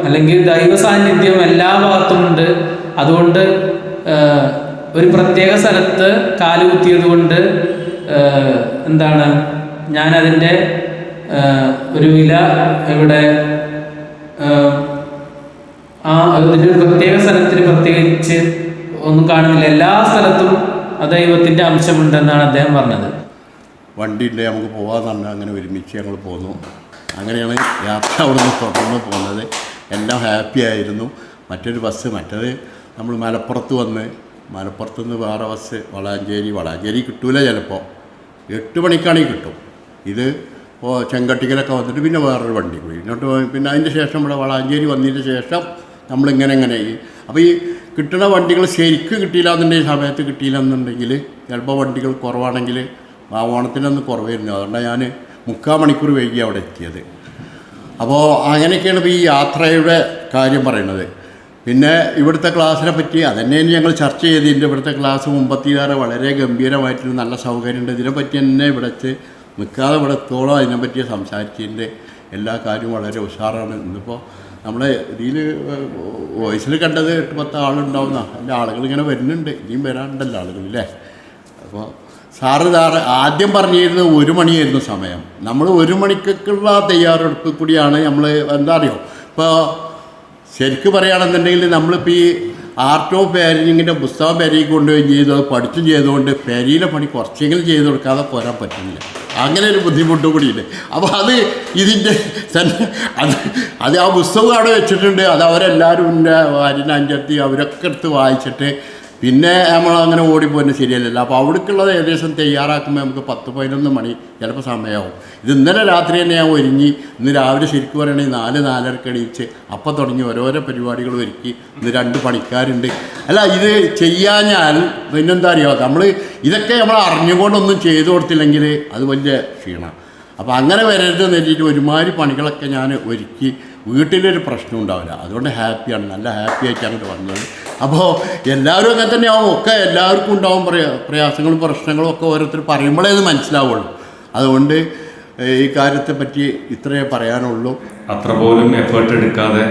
അല്ലെങ്കിൽ ദൈവ സാന്നിധ്യം എല്ലാ ഭാഗത്തുമുണ്ട്. അതുകൊണ്ട് ഒരു പ്രത്യേക സ്ഥലത്ത് കാലുകുത്തിയത് കൊണ്ട് എന്താണ് ഞാനതിൻ്റെ ഒരു വില ഇവിടെ അതിൻ്റെ ഒരു പ്രത്യേക സ്ഥലത്തിന് പ്രത്യേകിച്ച് ഒന്നും കാണുന്നില്ല. എല്ലാ സ്ഥലത്തും ദൈവത്തിൻ്റെ അംശമുണ്ടെന്നാണ് അദ്ദേഹം പറഞ്ഞത്. വണ്ടിയുണ്ട്, നമുക്ക് പോകാമെന്ന് പറഞ്ഞാൽ അങ്ങനെ ഒരുമിച്ച് ഞങ്ങൾ പോന്നു. അങ്ങനെയാണ് യാത്ര അവിടെ നിന്ന് തുടർന്ന് പോകുന്നത്. എല്ലാം ഹാപ്പി ആയിരുന്നു. മറ്റൊരു ബസ് മറ്റേത് നമ്മൾ മലപ്പുറത്ത് വന്ന് മലപ്പുറത്ത് നിന്ന് വേറെ ബസ് വളാഞ്ചേരി കിട്ടൂല, ചിലപ്പോൾ 8 മണിക്കാണെങ്കിൽ കിട്ടും. ഇത് ഇപ്പോൾ ചെങ്കട്ടിക്കലൊക്കെ വന്നിട്ട് പിന്നെ വേറൊരു വണ്ടി പോയി ഇങ്ങോട്ട് പോയി. പിന്നെ അതിൻ്റെ ശേഷം ഇവിടെ വളാഞ്ചേരി വന്നതിന് ശേഷം നമ്മളിങ്ങനെ അപ്പോൾ ഈ കിട്ടുന്ന വണ്ടികൾ ശരിക്ക് കിട്ടിയില്ല എന്നുണ്ടെങ്കിൽ സമയത്ത് കിട്ടിയില്ല എന്നുണ്ടെങ്കിൽ ചിലപ്പോൾ വണ്ടികൾ കുറവാണെങ്കിൽ ആ ഓണത്തിനൊന്ന് കുറവായിരുന്നു. അതുകൊണ്ടാണ് ഞാൻ 3/4 മണിക്കൂർ വൈകി അവിടെ എത്തിയത്. അപ്പോൾ അങ്ങനെയൊക്കെയാണ് ഇപ്പോൾ ഈ യാത്രയുടെ കാര്യം പറയുന്നത്. പിന്നെ ഇവിടുത്തെ ക്ലാസ്സിനെ പറ്റി അതന്നെയാണ് ഞങ്ങൾ ചർച്ച ചെയ്തതിൻ്റെ. ഇവിടുത്തെ ക്ലാസ് മുമ്പത്തിലേറെ വളരെ ഗംഭീരമായിട്ടൊരു നല്ല സൗകര്യമുണ്ട്. ഇതിനെപ്പറ്റി തന്നെ ഇവിടെ നിൽക്കാതെ ഇവിടെ എത്തോളം അതിനെപ്പറ്റി സംസാരിച്ചതിൻ്റെ എല്ലാ കാര്യവും വളരെ ഉഷാറാണ്. ഇന്നിപ്പോൾ നമ്മളെ ഇതിൽ വോയിസിൽ കണ്ടത് 8-10 ആളുണ്ടാവുന്ന അതിൻ്റെ ആളുകൾ ഇങ്ങനെ വരുന്നുണ്ട്. ഇനിയും വരാനുണ്ടല്ലോ ആളുകളില്ലേ. അപ്പോൾ സാറ് ആദ്യം പറഞ്ഞിരുന്നത് 1 മണിയായിരുന്നു സമയം. നമ്മൾ 1 മണിക്കുള്ള തയ്യാറെടുപ്പ് കൂടിയാണ് നമ്മൾ. എന്താ അറിയോ, ഇപ്പോൾ ശരിക്കും പറയുകയാണെന്നുണ്ടെങ്കിൽ നമ്മളിപ്പോൾ ഈ ആർട്ട് ഓഫ് പാരൻറ്റിങ്ങിൻ്റെ പുസ്തകം പെരയിൽ കൊണ്ടുപോയി ചെയ്ത് പഠിച്ചും ചെയ്തുകൊണ്ട് പെരയിലെ പണി കുറച്ചെങ്കിലും ചെയ്ത് കൊടുക്കാതെ പോരാൻ പറ്റുന്നില്ല. അങ്ങനെ ഒരു ബുദ്ധിമുട്ടും കൂടിയില്ലേ. അപ്പോൾ അത് ഇതിൻ്റെ തന്നെ അത് ആ പുസ്തകം അവിടെ വെച്ചിട്ടുണ്ട്. അത് അവരെല്ലാവരും എൻ്റെ ഭാര്യനെ അഞ്ചെത്തി അവരൊക്കെ എടുത്ത് വായിച്ചിട്ട് പിന്നെ നമ്മളങ്ങനെ ഓടിപ്പോന്നെ ശരിയല്ലല്ലോ. അപ്പോൾ അവിടേക്കുള്ളത് ഏകദേശം തയ്യാറാക്കുമ്പോൾ നമുക്ക് 10-11 മണി ചിലപ്പോൾ സമയമാവും. ഇത് ഇന്നലെ രാത്രി തന്നെ ഞാൻ ഒരുങ്ങി. ഇന്ന് രാവിലെ ശരിക്കും പറയണമെങ്കിൽ 4-4:30 എണീച്ച് അപ്പം തുടങ്ങി ഓരോരോ പരിപാടികൾ ഒരുക്കി. ഇന്ന് 2 പണിക്കാരുണ്ട്. അല്ല, ഇത് ചെയ്യാഞ്ഞാൽ പിന്നെന്താ അറിയുക, നമ്മൾ ഇതൊക്കെ നമ്മൾ അറിഞ്ഞുകൊണ്ടൊന്നും ചെയ്തു കൊടുത്തില്ലെങ്കിൽ അത് വലിയ ക്ഷീണമാണ്. അപ്പോൾ അങ്ങനെ വരരുത് നേരിട്ട് ഒരുമാതിരി പണികളൊക്കെ ഞാൻ ഒരുക്കി. വീട്ടിലൊരു പ്രശ്നം ഉണ്ടാവില്ല. അതുകൊണ്ട് ഹാപ്പിയാണ്, നല്ല ഹാപ്പി ആയിട്ട് അങ്ങോട്ട് വന്നത്. അപ്പോൾ എല്ലാവരും അങ്ങനെ തന്നെ ആവും. ഒക്കെ എല്ലാവർക്കും ഉണ്ടാവും പ്രയാസങ്ങളും പ്രശ്നങ്ങളും ഒക്കെ ഓരോരുത്തർ പറയുമ്പോഴേ അത് മനസ്സിലാവുള്ളൂ. അതുകൊണ്ട് ഈ കാര്യത്തെ പറ്റി ഇത്രയേ പറയാനുള്ളൂ. അത്ര പോലും എഫേർട്ട് എടുക്കാതെ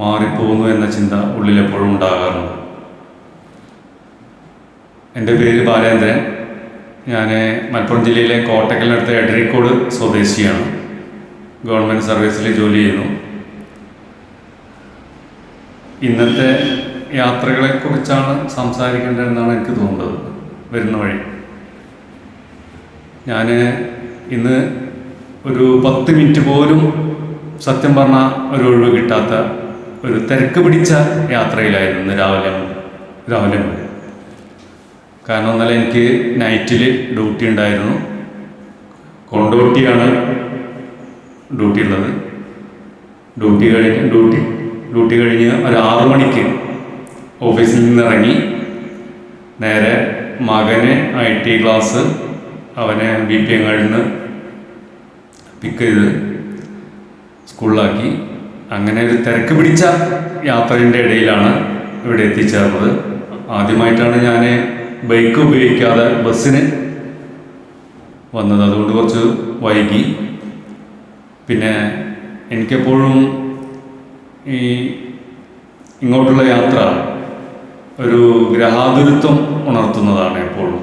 മാറിപ്പോകുന്നു എന്ന ചിന്ത ഉള്ളിലെപ്പോഴും ഉണ്ടാകാറുണ്ട്. എൻ്റെ പേര് ബാലേന്ദ്രൻ. ഞാൻ മലപ്പുറം ജില്ലയിലെ കോട്ടക്കലിനടുത്ത് എടരിക്കോട് സ്വദേശിയാണ്. ഗവൺമെൻറ് സർവീസിൽ ജോലി ചെയ്യുന്നു. ഇന്നത്തെ യാത്രകളെക്കുറിച്ചാണ് സംസാരിക്കേണ്ടതെന്നാണ് എനിക്ക് തോന്നുന്നത് വരുന്ന വഴി. ഞാൻ ഇന്ന് ഒരു 10 മിനിറ്റ് പോലും സത്യം പറഞ്ഞ ഒരു ഒഴിവ് കിട്ടാത്ത ഒരു തിരക്ക് പിടിച്ച യാത്രയിലായിരുന്നു ഇന്ന് രാവിലെ മുതൽ. കാരണം ഇന്നലെ എനിക്ക് നൈറ്റിൽ ഡ്യൂട്ടി ഉണ്ടായിരുന്നു. കൊണ്ടോട്ടിയാണ് ഡ്യൂട്ടി ഉള്ളത്. ഡ്യൂട്ടി കഴിഞ്ഞ് ഒരു 6 മണിക്ക് ഓഫീസിൽ നിന്നിറങ്ങി നേരെ മകന് IT ക്ലാസ് അവനെ BPM നിന്ന് പിക്ക് ചെയ്ത് സ്കൂളിലാക്കി. അങ്ങനെ ഒരു തിരക്ക് പിടിച്ച യാത്രയുടെ ഇടയിലാണ് ഇവിടെ എത്തിച്ചേർന്നത്. ആദ്യമായിട്ടാണ് ഞാൻ ബൈക്ക് ഉപയോഗിക്കാതെ ബസ്സിന് വന്നത്. അതുകൊണ്ട് കുറച്ച് വൈകി. പിന്നെ എനിക്കെപ്പോഴും ഇങ്ങോട്ടുള്ള യാത്ര ഒരു ഗ്രഹാതുരത്വം ഉണർത്തുന്നതാണ് എപ്പോഴും.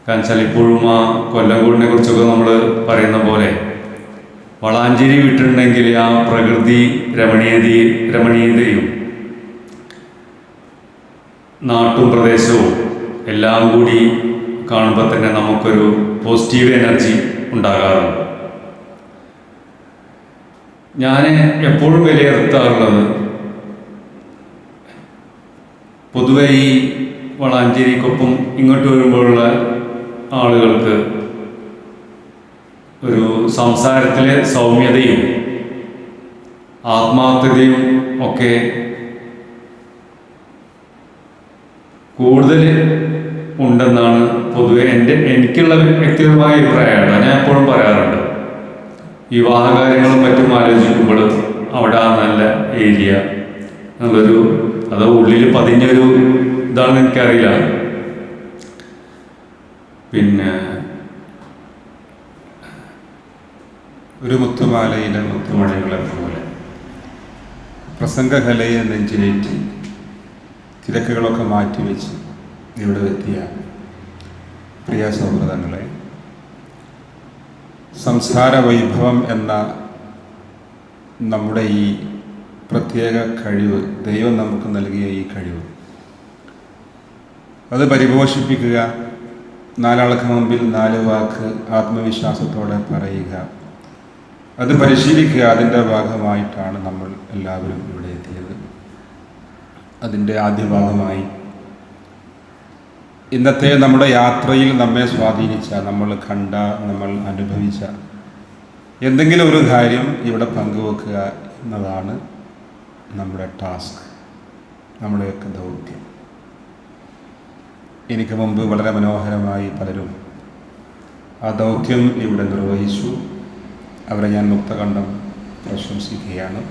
കാരണം വെച്ചാൽ ഇപ്പോഴും ആ കൊല്ലംകോടിനെ കുറിച്ചൊക്കെ നമ്മൾ പറയുന്ന പോലെ വളാഞ്ചേരി വിട്ടിട്ടുണ്ടെങ്കിൽ ആ പ്രകൃതി രമണീയതയും നാട്ടും പ്രദേശവും എല്ലാം കൂടി കാണുമ്പോൾ തന്നെ നമുക്കൊരു പോസിറ്റീവ് എനർജി ഉണ്ടാകാറുണ്ട്. ഞാൻ എപ്പോഴും വിലയിരുത്താറുള്ളത് പൊതുവെ ഈ വളാഞ്ചേരിക്കൊപ്പം ഇങ്ങോട്ട് വരുമ്പോഴുള്ള ആളുകൾക്ക് ഒരു സംസാരത്തിലെ സൗമ്യതയും ആത്മാർത്ഥതയും ഒക്കെ കൂടുതൽ ഉണ്ടെന്നാണ് പൊതുവെ എനിക്കുള്ള വ്യക്തിപരമായ അഭിപ്രായമാണ്. ഞാൻ എപ്പോഴും പറയാറുണ്ട്, വിവാഹകാര്യങ്ങളും മറ്റും ആലോചിക്കുമ്പോൾ അവിടെ ആ നല്ല ഏരിയ എന്നുള്ളൊരു അത് ഉള്ളിൽ പതിഞ്ഞൊരു ഇതാണെന്ന് എനിക്കറിയില്ല. പിന്നെ ഒരു മുത്തുമാലയിലെ മുത്തുമണികളെ പോലെ പ്രസംഗകലയെ നെഞ്ചിലേറ്റി തിരക്കുകളൊക്കെ മാറ്റിവെച്ച് ഇവിടെ എത്തിയ പ്രിയ സൗഹൃദങ്ങളെ, സംസാര വൈഭവം എന്ന നമ്മുടെ ഈ പ്രത്യേക കഴിവ്, ദൈവം നമുക്ക് നൽകിയ ഈ കഴിവ്, അത് പരിപോഷിപ്പിക്കുക, നാലാൾക്ക് മുമ്പിൽ 4 വാക്ക് ആത്മവിശ്വാസത്തോടെ പറയുക, അത് പരിശീലിക്കുക, അതിൻ്റെ ഭാഗമായിട്ടാണ് നമ്മൾ എല്ലാവരും ഇവിടെ എത്തിയത്. അതിൻ്റെ ആദ്യ ഭാഗമായി ഇന്നത്തെ നമ്മുടെ യാത്രയിൽ നമ്മെ സ്വാധീനിച്ച, നമ്മൾ കണ്ട, നമ്മൾ അനുഭവിച്ച എന്തെങ്കിലും ഒരു കാര്യം ഇവിടെ പങ്കുവെക്കുക എന്നതാണ് നമ്മുടെ ടാസ്ക്, നമ്മുടെയൊക്കെ ദൗത്യം. എനിക്ക് മുമ്പ് വളരെ മനോഹരമായി പലരും ആ ദൗത്യം ഇവിടെ നിർവഹിച്ചു. അവരെ ഞാൻ മുക്തകണ്ഠം പ്രശംസിക്കുകയാണ്.